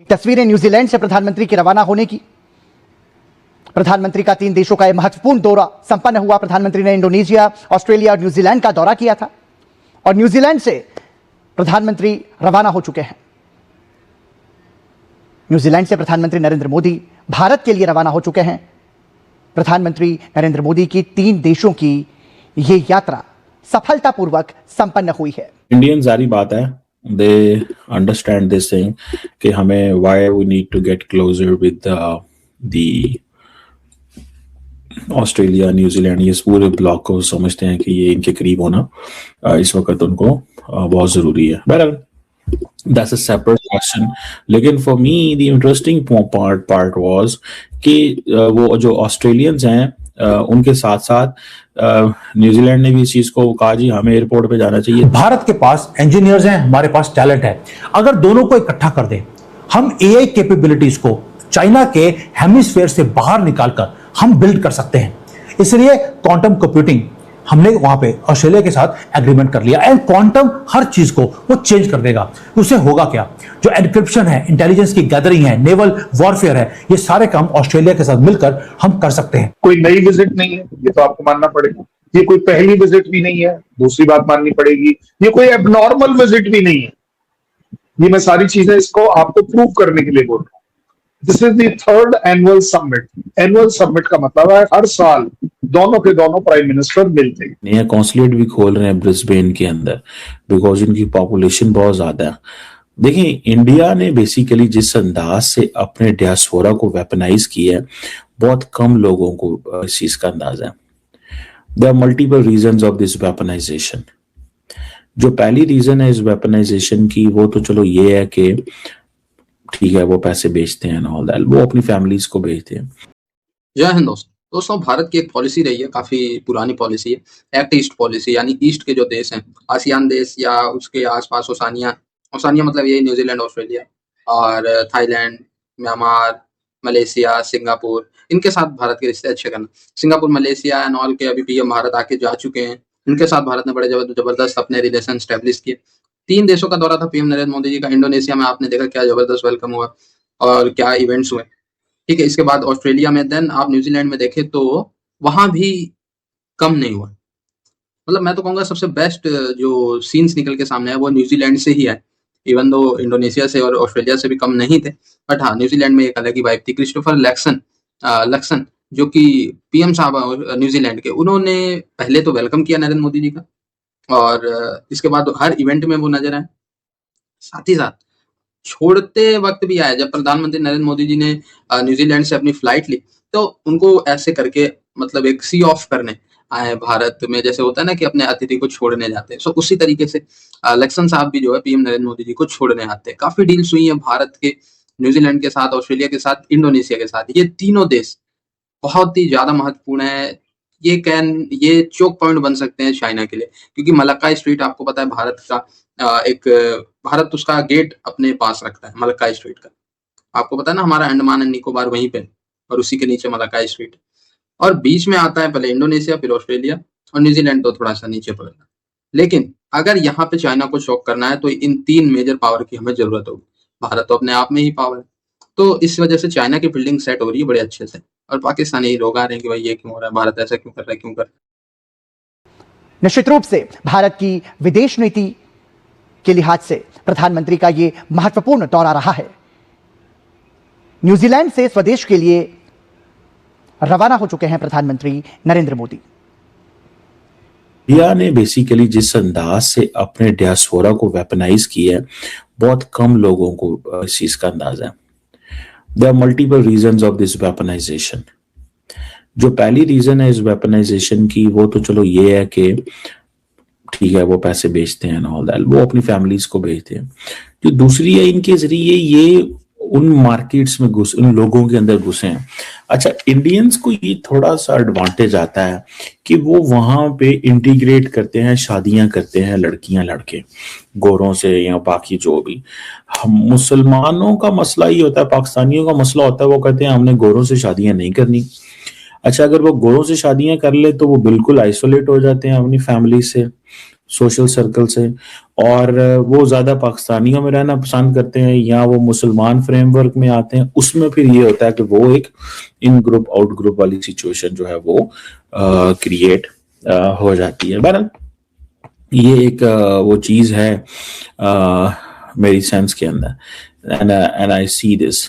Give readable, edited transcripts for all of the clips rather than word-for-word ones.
तस्वीरें न्यूजीलैंड से प्रधानमंत्री के रवाना होने की। प्रधानमंत्री का 3 देशों का यह महत्वपूर्ण दौरा संपन्न हुआ। प्रधानमंत्री ने इंडोनेशिया, ऑस्ट्रेलिया और न्यूजीलैंड का दौरा किया था और न्यूजीलैंड से प्रधानमंत्री रवाना हो चुके हैं। न्यूजीलैंड से प्रधानमंत्री नरेंद्र मोदी भारत के लिए रवाना हो चुके हैं। प्रधानमंत्री नरेंद्र मोदी की 3 देशों की यह यात्रा सफलतापूर्वक संपन्न हुई है। इंडियन सारी बात है, they understand this thing कि हमें why we need to get closer with the Australia, New Zealand, ये पूरे ब्लॉक को समझते हैं कि ये इनके करीब होना इस वक्त उनको बहुत जरूरी है। बहरहाल that's a separate question, लेकिन for me the interesting part was कि वो जो ऑस्ट्रेलियंस हैं उनके साथ साथ न्यूजीलैंड ने भी इस चीज को कहा जी हमें एयरपोर्ट पे जाना चाहिए। भारत के पास इंजीनियर्स हैं, हमारे पास टैलेंट है, अगर दोनों को इकट्ठा कर दें हम एआई कैपेबिलिटीज को चाइना के हेमिस्फीयर से बाहर निकालकर हम बिल्ड कर सकते हैं। इसलिए क्वांटम कंप्यूटिंग हमने वहां पे ऑस्ट्रेलिया के साथ एग्रीमेंट कर लिया। एंड क्वांटम हर चीज को वो चेंज कर देगा। उससे होगा क्या, जो एनक्रिप्शन है, इंटेलिजेंस की गैदरिंग है, नेवल वॉरफेयर है, ये सारे काम ऑस्ट्रेलिया के साथ मिलकर हम कर सकते हैं। कोई नई विजिट नहीं है, ये तो आपको मानना पड़ेगा। ये कोई पहली विजिट भी नहीं है, दूसरी बात माननी पड़ेगी। ये कोई एबनॉर्मल विजिट भी नहीं है। ये मैं सारी चीजें इसको आपको प्रूव करने के लिए बोल रहा हूँ। This is the 3rd annual summit. Annual summit का मतलब है हर साल दोनों के दोनों प्राइम मिनिस्टर मिलते हैं। नया कॉन्सुलेट भी खोल रहे हैं ब्रिस्बेन के अंदर, बिकॉज इनकी पॉपुलेशन बहुत ज्यादा है। देखिए, इंडिया ने बेसिकली जिस अंदाज से अपने डियास्पोरा को वेपनाइज किया है, बहुत कम लोगों को इस चीज का अंदाजा है। There are multiple reasons of this weaponisation. जो पहली रीजन है इस वेपनाइजेशन की, वो तो चलो ये है कि ठीक है वो पैसे बेचते हैं ऑल दैट, वो अपनी फैमिलीज को बेचते हैं। जय हिंद दोस्तों, भारत की एक पॉलिसी रही है, काफी पुरानी पॉलिसी है, एक्ट ईस्ट पॉलिसी। यानी ईस्ट के जो देश हैं, आसियान देश या उसके आसपास ओसानिया मतलब यही न्यूजीलैंड, ऑस्ट्रेलिया और थाईलैंड, म्यांमार, मलेशिया, सिंगापुर, इनके साथ भारत के रिश्ते अच्छे करना। सिंगापुर, मलेशिया एंड ऑल के अभी पीएम भारत आके जा चुके हैं। इनके साथ भारत ने बड़े जबरदस्त अपने रिलेशन स्टैब्लिश किए। 3 देशों का दौरा था पीएम नरेंद्र मोदी जी का। इंडोनेशिया में आपने देखा क्या जबरदस्त वेलकम हुआ और क्या इवेंट्स हुए, ठीक है। इसके बाद ऑस्ट्रेलिया में, देन आप न्यूजीलैंड में देखें तो वहां भी कम नहीं हुआ। मतलब मैं तो कहूंगा सबसे बेस्ट जो सीन्स निकल के सामने है वो न्यूजीलैंड से ही है। इवन दो इंडोनेशिया से और ऑस्ट्रेलिया से भी कम नहीं थे, बट हाँ न्यूजीलैंड में एक अलग ही वाइब थी। क्रिस्टोफर लक्सन जो कि पीएम साहब न्यूजीलैंड के, उन्होंने पहले तो वेलकम किया नरेंद्र मोदी जी का और इसके बाद हर इवेंट में वो नजर आए। साथ ही साथ छोड़ते वक्त भी आया, जब प्रधानमंत्री नरेंद्र मोदी जी ने न्यूजीलैंड से अपनी फ्लाइट ली तो उनको ऐसे करके मतलब एक सी ऑफ करने आए भारत में, जैसे होता है ना कि अपने अतिथि को छोड़ने जाते हैं। सो उसी तरीके से लक्ष्मण साहब भी जो है पीएम नरेंद्र मोदी जी को छोड़ने आते हैं। काफी डील्स हुई है भारत के न्यूजीलैंड के साथ, ऑस्ट्रेलिया के साथ, इंडोनेशिया के साथ। ये तीनों देश बहुत ही ज्यादा महत्वपूर्ण है। ये चोक पॉइंट बन सकते हैं चाइना के लिए, क्योंकि मलक्का स्ट्रीट आपको पता है भारत का भारत उसका गेट अपने पास रखता है, मलक्का स्ट्रीट का। आपको पता है ना, हमारा अंडमान एंड निकोबार वहीं पे और उसी के नीचे मलक्का स्ट्रीट, और बीच में आता है पहले इंडोनेशिया, फिर ऑस्ट्रेलिया और न्यूजीलैंड तो थोड़ा सा नीचे पड़ेगा। लेकिन अगर यहाँ पे चाइना को चौक करना है तो इन 3 मेजर पावर की हमें जरूरत होगी। भारत तो अपने आप में ही पावर है, तो इस वजह से चाइना की फील्डिंग सेट हो रही है बड़े अच्छे से। और पाकिस्तानी लोग आ रहे हैं कि भाई ये क्यों हो रहा है, भारत ऐसा क्यों कर रहा है, क्यों कर रहा है। निश्चित रूप से भारत की विदेश नीति के लिहाज से प्रधानमंत्री का यह महत्वपूर्ण दौरा रहा है। न्यूजीलैंड से स्वदेश के लिए रवाना हो चुके हैं प्रधानमंत्री नरेंद्र मोदी। इंडिया ने बेसिकली जिस अंदाज से अपने डियास्पोरा को वेपनाइज किया है, बहुत कम लोगों को इस चीज का अंदाजा है। There are multiple reasons of this weaponisation. जो पहली रीजन है इस वेपनाइजेशन की, वो तो चलो ये है कि ठीक है वो पैसे बेचते हैं ऑल दैट, वो अपनी फैमिलीज को बेचते हैं। जो दूसरी है, इनके जरिए ये उन मार्केट्स में उन लोगों के अंदर घुसे हैं। अच्छा, इंडियंस को ये थोड़ा सा एडवांटेज आता है कि वो वहां पे इंटीग्रेट करते हैं, शादियां करते हैं लड़कियां लड़के गोरों से या बाकी जो भी। हम मुसलमानों का मसला ही होता है, पाकिस्तानियों का मसला होता है, वो कहते हैं हमने गोरों से शादियां नहीं करनी। अच्छा, अगर वो गोरों से शादियां कर ले तो वो बिल्कुल आइसोलेट हो जाते हैं अपनी फैमिली से। सोशल सर्कल से, और वो ज्यादा पाकिस्तानियों में रहना पसंद करते हैं या वो मुसलमान फ्रेमवर्क में आते हैं, उसमें फिर ये होता है कि वो एक इन ग्रुप आउट ग्रुप वाली सिचुएशन जो है वो क्रिएट हो जाती है। बहरहाल ये एक वो चीज है मेरी सेंस के अंदर, एंड आई सी दिस।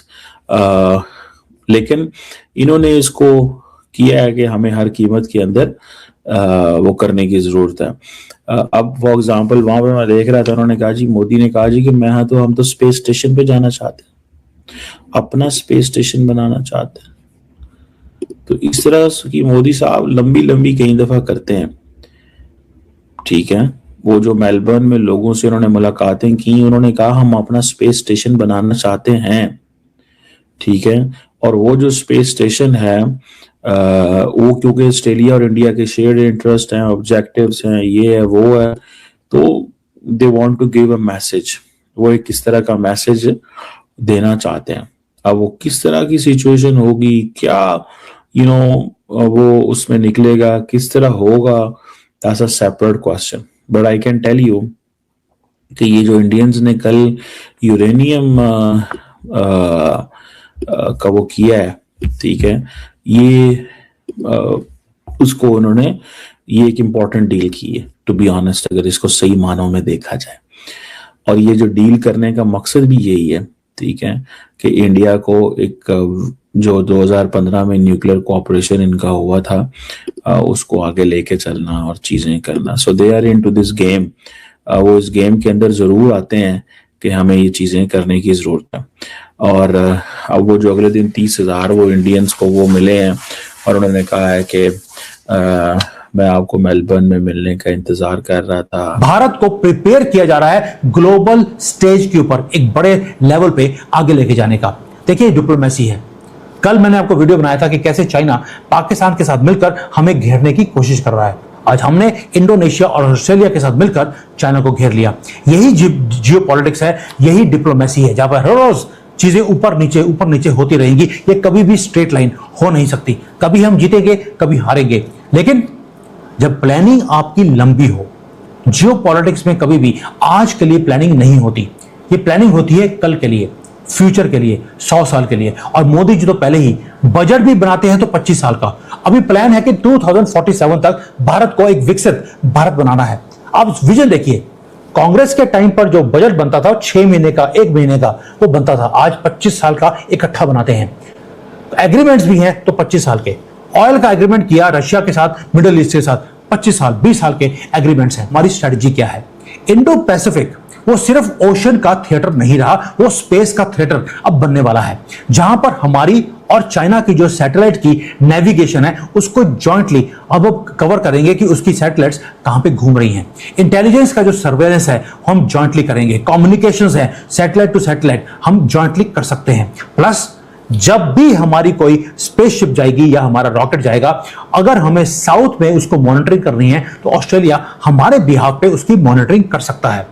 लेकिन इन्होंने इसको किया है कि हमें हर कीमत के अंदर वो करने की जरूरत है। अब फॉर एग्जाम्पल वहां पे मैं देख रहा था, उन्होंने कहा जी, मोदी ने कहा जी कि हम तो स्पेस स्टेशन पे जाना चाहते हैं, अपना स्पेस स्टेशन बनाना चाहते हैं। तो इस तरह की मोदी साहब लंबी लंबी कई दफा करते हैं, ठीक है। वो जो मेलबर्न में लोगों से उन्होंने मुलाकातें की, उन्होंने कहा हम अपना स्पेस स्टेशन बनाना चाहते हैं, ठीक है। और वो जो स्पेस स्टेशन है वो क्योंकि ऑस्ट्रेलिया और इंडिया के शेयर्ड इंटरेस्ट हैं, ऑब्जेक्टिव्स हैं, ये है वो है, तो they want to give a message. वो एक किस तरह का मैसेज देना चाहते हैं। अब वो किस तरह की सिचुएशन होगी, क्या वो उसमें निकलेगा, किस तरह होगा, that's a separate question. But I can tell you कि ये जो इंडियंस ने कल यूरेनियम का वो किया है, ठीक है, ये उसको उन्होंने ये एक इम्पॉर्टेंट डील की है, टू बी ऑनेस्ट, अगर इसको सही मानों में देखा जाए। और ये जो डील करने का मकसद भी यही है, ठीक है, कि इंडिया को एक जो 2015 में न्यूक्लियर कोऑपरेशन इनका हुआ था उसको आगे लेके चलना और चीजें करना। So they are into this game. वो इस गेम के अंदर जरूर आते हैं कि हमें ये चीजें करने की जरूरत है। और अब वो जो अगले दिन 30,000 वो इंडियंस को वो मिले हैं और उन्होंने कहा है कि मैं आपको मेलबर्न में मिलने का इंतजार कर रहा था। भारत को प्रिपेयर किया जा रहा है ग्लोबल स्टेज के ऊपर एक बड़े लेवल पे आगे लेके जाने का। देखिए डिप्लोमेसी है। कल मैंने आपको वीडियो बनाया था कि कैसे चाइना पाकिस्तान के साथ मिलकर हमें घेरने की कोशिश कर रहा है। आज हमने इंडोनेशिया और ऑस्ट्रेलिया के साथ मिलकर चाइना को घेर लिया। यही जियोपॉलिटिक्स है, यही डिप्लोमेसी है, जहां पर हर रोज चीजें ऊपर नीचे होती रहेंगी। ये कभी भी स्ट्रेट लाइन हो नहीं सकती। कभी हम जीतेंगे, कभी हारेंगे। लेकिन जब प्लानिंग आपकी लंबी हो, जियोपॉलिटिक्स में कभी भी आज के लिए प्लानिंग नहीं होती। ये प्लानिंग होती है कल के लिए, फ्यूचर के लिए, 100 साल के लिए। और मोदी जी तो पहले ही बजट भी बनाते हैं तो 25 साल का। अभी प्लान है कि 2047 तक भारत को एक विकसित भारत बनाना है। आप विजन देखिए, कांग्रेस के टाइम पर जो बजट बनता था 6 महीने का, 1 महीने का वो बनता था, आज 25 साल का इकट्ठा बनाते हैं। एग्रीमेंट्स भी हैं तो 25 साल के। ऑयल का एग्रीमेंट किया रशिया के साथ, मिडिल ईस्ट के साथ, 25 साल 20 साल के एग्रीमेंट्स हैं। हमारी स्ट्रेटजी क्या है? इंडो पैसिफिक वो सिर्फ ओशन का थिएटर नहीं रहा, वो स्पेस का थिएटर अब बनने वाला है, जहां पर हमारी और चाइना की जो सैटेलाइट की नेविगेशन है उसको जॉइंटली अब कवर करेंगे कि उसकी सैटेलाइट्स कहां पे घूम रही हैं। इंटेलिजेंस का जो सर्वेलेंस है हम जॉइंटली करेंगे। कम्युनिकेशंस है सैटेलाइट टू सैटेलाइट हम जॉइंटली कर सकते हैं। प्लस जब भी हमारी कोई स्पेसशिप जाएगी या हमारा रॉकेट जाएगा, अगर हमें साउथ में उसको मॉनिटरिंग करनी है तो ऑस्ट्रेलिया हमारे बिहाफ पे उसकी मॉनिटरिंग कर सकता है।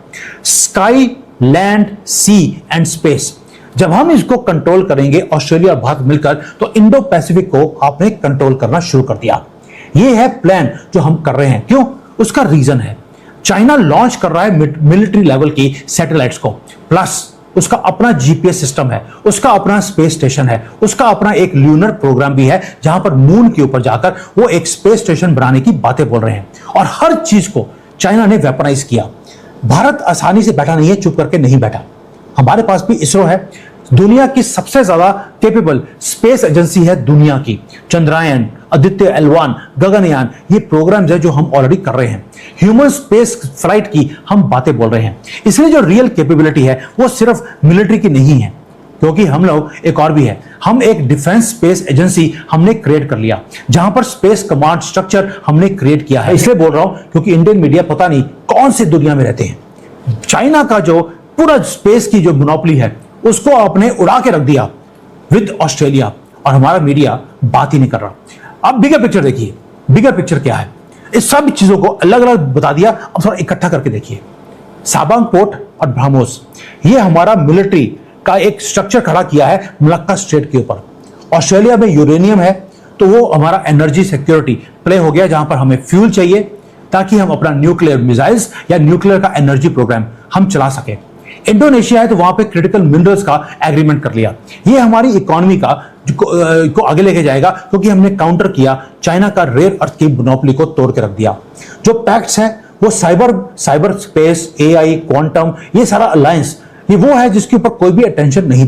Sky, land, sea and space जब हम इसको कंट्रोल करेंगे ऑस्ट्रेलिया और भारत मिलकर, तो इंडो पैसिफिक को आपने कंट्रोल करना शुरू कर दिया। यह है प्लान जो हम कर रहे हैं। क्यों? उसका रीजन है चाइना लॉन्च कर रहा है मिलिट्री लेवल की सैटेलाइट्स को, प्लस उसका अपना जीपीएस सिस्टम है, उसका अपना स्पेस स्टेशन है, उसका अपना एक ल्यूनर प्रोग्राम भी है, जहां पर मून के ऊपर जाकर वो एक स्पेस स्टेशन बनाने की बातें बोल रहे हैं। और हर चीज को चाइना ने वेपनाइज किया। भारत आसानी से बैठा नहीं है, चुप करके नहीं बैठा। हमारे पास भी इसरो है, दुनिया की सबसे ज्यादा कैपेबल स्पेस एजेंसी है दुनिया की। चंद्रयान, आदित्य L1, गगनयान, ये प्रोग्राम्स है जो हम ऑलरेडी कर रहे हैं। ह्यूमन स्पेस फ्लाइट की हम बातें बोल रहे हैं। इसलिए जो रियल कैपेबिलिटी है वो सिर्फ मिलिट्री की नहीं है, क्योंकि हम लोग एक और भी है, हम एक डिफेंस स्पेस एजेंसी हमने क्रिएट कर लिया, जहां पर स्पेस कमांड स्ट्रक्चर हमने क्रिएट किया है। इसलिए बोल रहा हूं क्योंकि इंडियन मीडिया पता नहीं कौन सी दुनिया में रहते हैं। चाइना का जो पूरा स्पेस की जो मोनोपोली है उसको आपने उड़ा के रख दिया विद ऑस्ट्रेलिया, और हमारा मीडिया बात ही नहीं कर रहा। अब बिगर पिक्चर देखिए, बिगर पिक्चर क्या है, इस सब चीजों को अलग अलग बता दिया। अब थोड़ा इकट्ठा करके देखिए। साबांग पोर्ट और ब्रह्मोस, ये हमारा मिलिट्री का एक स्ट्रक्चर खड़ा किया है मलक्का स्ट्रेट के ऊपर। ऑस्ट्रेलिया में यूरेनियम है तो वो हमारा एनर्जी सिक्योरिटी प्ले हो गया, जहां पर हमें फ्यूल चाहिए, ताकि हम अपना न्यूक्लियर मिसाइल्स या न्यूक्लियर का एनर्जी प्रोग्राम हम चला सके। इंडोनेशिया है तो वहां पे क्रिटिकल मिनरल्स का एग्रीमेंट कर लिया। ये हमारी इकोनॉमी को आगे लेके जाएगा, क्योंकि हमने काउंटर किया चाइना का रेयर अर्थ की मोनोपोली को तोड़ के रख दिया। जो पैक्ट्स है वो साइबर स्पेस, एआई, क्वांटम, ये सारा अलायंस, ये वो है जिसके ऊपर कोई भी अटेंशन नहीं दिया।